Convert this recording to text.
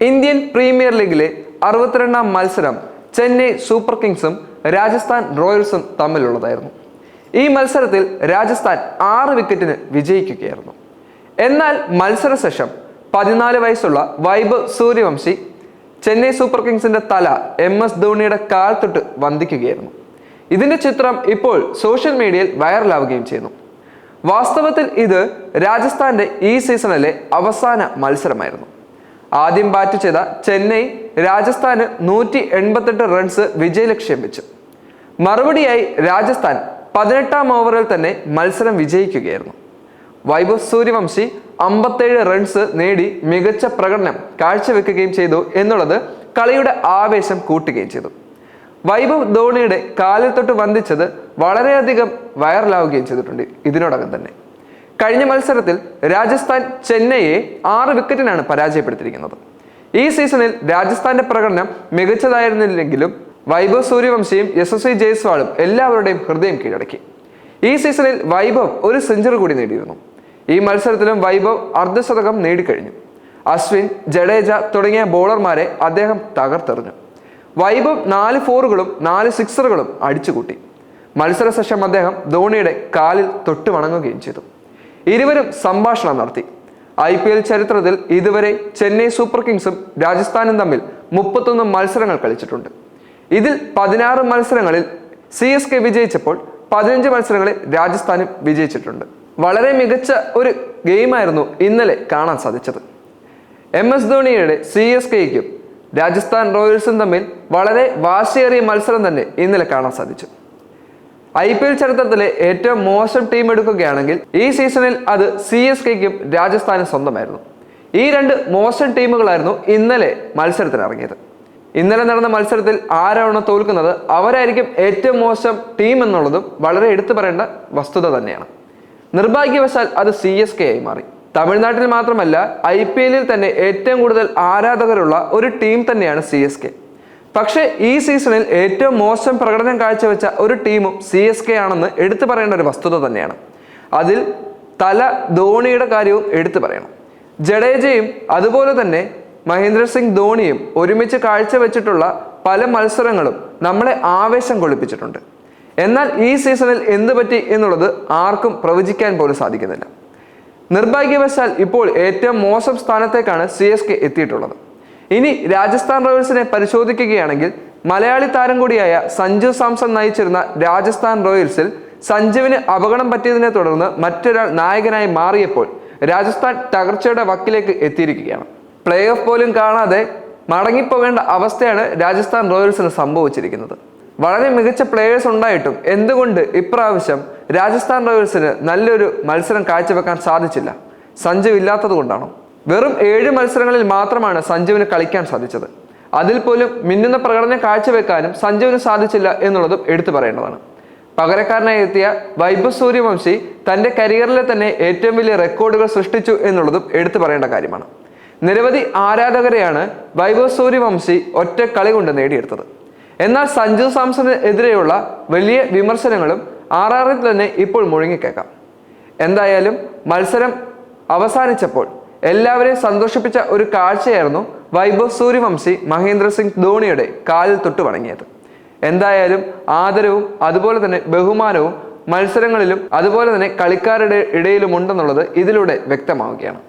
Indian premier ലീഗിലെ 62ാം മത്സരം Chennai super കിങ്സും Rajasthan റോയൽസും തമ്മിലുള്ളതായിരുന്നു. ഈ മത്സരത്തിൽ രാജസ്ഥാൻ 6 വിക്കറ്റിന് വിജയിക്കുകയായിരുന്നു. എന്നാൽ മത്സരശേഷം 14 വയസ്സുള്ള വൈഭവ് സൂര്യവംശി ചെന്നൈ സൂപ്പർ കിങ്സിന്റെ തല MS ധോണിയുടെ കാൽ തൊട്ട് വന്ദിക്കുകയായിരുന്നു. ഇതിന്റെ ചിത്രം ഇപ്പോൾ സോഷ്യൽ മീഡിയയിൽ വൈറലാവുകയും ചെയ്യുന്നു. വാസ്തവത്തിൽ ഇത് രാജസ്ഥാന്റെ ഈ സീസണിലെ അവസാന മത്സരമായിരുന്നു. ആദ്യം ബാറ്റ് ചെയ്ത ചെന്നൈ രാജസ്ഥാന് 188 റൺസ് വിജയലക്ഷ്യം വെച്ചു. മറുപടിയായി രാജസ്ഥാൻ 18ാം ഓവറിൽ തന്നെ മത്സരം വിജയിക്കുകയായിരുന്നു. വൈഭവ് സൂര്യവംശി 57 റൺസ് നേടി മികച്ച പ്രകടനം കാഴ്ചവെക്കുകയും ചെയ്തു എന്നുള്ളത് കളിയുടെ ആവേശം കൂട്ടുകയും ചെയ്തു. വൈഭവ് ധോണിയുടെ കാലിൽ തൊട്ട് വന്ദിച്ചത് വളരെയധികം വൈറലാവുകയും ചെയ്തിട്ടുണ്ട്. ഇതിനോടകം തന്നെ കഴിഞ്ഞ മത്സരത്തിൽ രാജസ്ഥാൻ ചെന്നൈയെ 6 വിക്കറ്റിനാണ് പരാജയപ്പെടുത്തിയിരിക്കുന്നത്. ഈ സീസണിൽ രാജസ്ഥാന്റെ പ്രകടനം മികച്ചതായിരുന്നില്ലെങ്കിലും വൈഭവ് സൂര്യവംശിയും യശസ്വി ജയ്സ്വാളും എല്ലാവരുടെയും ഹൃദയം കീഴടക്കി. ഈ സീസണിൽ വൈഭവ് ഒരു സെഞ്ചുറി കൂടി നേടിയിരുന്നു. ഈ മത്സരത്തിലും വൈഭവ് അർദ്ധശതകം നേടിക്കഴിഞ്ഞു. അശ്വിൻ, ജഡേജ തുടങ്ങിയ ബോളർമാരെ അദ്ദേഹം തകർത്തെറിഞ്ഞു. വൈഭവ് 4 ഫോറുകളും 4 സിക്സറുകളും അടിച്ചുകൂട്ടി. മത്സരശേഷം അദ്ദേഹം ധോണിയുടെ കാലിൽ തൊട്ട് വണങ്ങുകയും ചെയ്തു. ഇരുവരും സംഭാഷണം നടത്തി. IPL ചരിത്രത്തിൽ ഇതുവരെ ചെന്നൈ സൂപ്പർ കിങ്സും രാജസ്ഥാനും തമ്മിൽ 31 മത്സരങ്ങൾ കളിച്ചിട്ടുണ്ട്. ഇതിൽ 16 മത്സരങ്ങളിൽ CSK വിജയിച്ചപ്പോൾ 15 മത്സരങ്ങളിൽ രാജസ്ഥാനും വിജയിച്ചിട്ടുണ്ട്. വളരെ മികച്ച ഒരു ഗെയിമായിരുന്നു ഇന്നലെ കാണാൻ സാധിച്ചത്. MS ധോണിയുടെ CSKയ്ക്കും രാജസ്ഥാൻ റോയൽസും തമ്മിൽ വളരെ വാശിയേറിയ മത്സരം തന്നെ ഇന്നലെ കാണാൻ സാധിച്ചു. IPL ചരിത്രത്തിലെ ഏറ്റവും മോശം ടീം എടുക്കുകയാണെങ്കിൽ ഈ സീസണിൽ അത് CSKയ്ക്കും രാജസ്ഥാനും സ്വന്തമായിരുന്നു. ഈ 2 മോശം ടീമുകളായിരുന്നു ഇന്നലെ മത്സരത്തിന് ഇറങ്ങിയത്. ഇന്നലെ നടന്ന മത്സരത്തിൽ ആരാണോ തോൽക്കുന്നത് അവരായിരിക്കും ഏറ്റവും മോശം ടീം എന്നുള്ളതും വളരെ എടുത്തു പറയേണ്ട വസ്തുത തന്നെയാണ്. നിർഭാഗ്യവശാൽ അത് CSK ആയി മാറി. തമിഴ്നാട്ടിൽ മാത്രമല്ല IPLൽ തന്നെ ഏറ്റവും കൂടുതൽ ആരാധകരുള്ള ഒരു ടീം തന്നെയാണ് CSK. പക്ഷേ ഈ സീസണിൽ ഏറ്റവും മോശം പ്രകടനം കാഴ്ചവെച്ച ഒരു ടീമും CSK ആണെന്ന് എടുത്തു പറയേണ്ട ഒരു വസ്തുത തന്നെയാണ്. അതിൽ തല ധോണിയുടെ കാര്യവും എടുത്തു പറയണം. ജഡേജയും അതുപോലെ തന്നെ മഹേന്ദ്ര സിംഗ് ധോണിയും ഒരുമിച്ച് കാഴ്ചവെച്ചിട്ടുള്ള പല മത്സരങ്ങളും നമ്മളെ ആവേശം കൊള്ളിപ്പിച്ചിട്ടുണ്ട്. എന്നാൽ ഈ സീസണിൽ എന്ത് പറ്റി എന്നുള്ളത് ആർക്കും പ്രവചിക്കാൻ പോലും സാധിക്കുന്നില്ല. നിർഭാഗ്യവശാൽ ഇപ്പോൾ ഏറ്റവും മോശം സ്ഥാനത്തേക്കാണ് CSK എത്തിയിട്ടുള്ളത്. ഇനി രാജസ്ഥാൻ റോയൽസിനെ പരിശോധിക്കുകയാണെങ്കിൽ മലയാളി താരം കൂടിയായ സഞ്ജു സാംസൺ നയിച്ചിരുന്ന രാജസ്ഥാൻ റോയൽസിൽ സഞ്ജുവിന് അപകടം പറ്റിയതിനെ തുടർന്ന് മറ്റൊരാൾ നായകനായി മാറിയപ്പോൾ രാജസ്ഥാൻ തകർച്ചയുടെ വക്കിലേക്ക് എത്തിയിരിക്കുകയാണ്. പ്ലേ ഓഫ് പോലും കാണാതെ മടങ്ങിപ്പോകേണ്ട അവസ്ഥയാണ് രാജസ്ഥാൻ റോയൽസിന് സംഭവിച്ചിരിക്കുന്നത്. വളരെ മികച്ച പ്ലേയേഴ്സ് ഉണ്ടായിട്ടും എന്തുകൊണ്ട് ഇപ്രാവശ്യം രാജസ്ഥാൻ റോയൽസിന് നല്ലൊരു മത്സരം കാഴ്ചവെക്കാൻ സാധിച്ചില്ല? സഞ്ജു ഇല്ലാത്തത് കൊണ്ടാണോ? വെറും 7 മത്സരങ്ങളിൽ മാത്രമാണ് സഞ്ജുവിന് കളിക്കാൻ സാധിച്ചത്. അതിൽ പോലും മിന്നുന്ന പ്രകടനം കാഴ്ചവെക്കാനും സഞ്ജുവിന് സാധിച്ചില്ല എന്നുള്ളതും എടുത്തു പറയേണ്ടതാണ്. പകരക്കാരനായി എത്തിയ വൈഭവ് സൂര്യവംശി തന്റെ കരിയറിലെ തന്നെ ഏറ്റവും വലിയ റെക്കോർഡുകൾ സൃഷ്ടിച്ചു എന്നുള്ളതും എടുത്തു പറയേണ്ട കാര്യമാണ്. നിരവധി ആരാധകരെയാണ് വൈഭവ് സൂര്യവംശി ഒറ്റ കളി കൊണ്ട് നേടിയെടുത്തത്. എന്നാൽ സഞ്ജു സാംസണ് എതിരെയുള്ള വലിയ വിമർശനങ്ങളും RRൽ തന്നെ ഇപ്പോൾ മുഴങ്ങിക്കേക്കാം. എന്തായാലും മത്സരം അവസാനിച്ചപ്പോൾ എല്ലാവരെയും സന്തോഷിപ്പിച്ച ഒരു കാഴ്ചയായിരുന്നു വൈഭവ് സൂര്യവംശി മഹേന്ദ്ര സിംഗ് ധോണിയുടെ കാലിൽ തൊട്ട് വണങ്ങിയത്. എന്തായാലും ആദരവും അതുപോലെ തന്നെ ബഹുമാനവും മത്സരങ്ങളിലും അതുപോലെ തന്നെ കളിക്കാരുടെ ഇടയിലും ഉണ്ടെന്നുള്ളത് ഇതിലൂടെ വ്യക്തമാവുകയാണ്.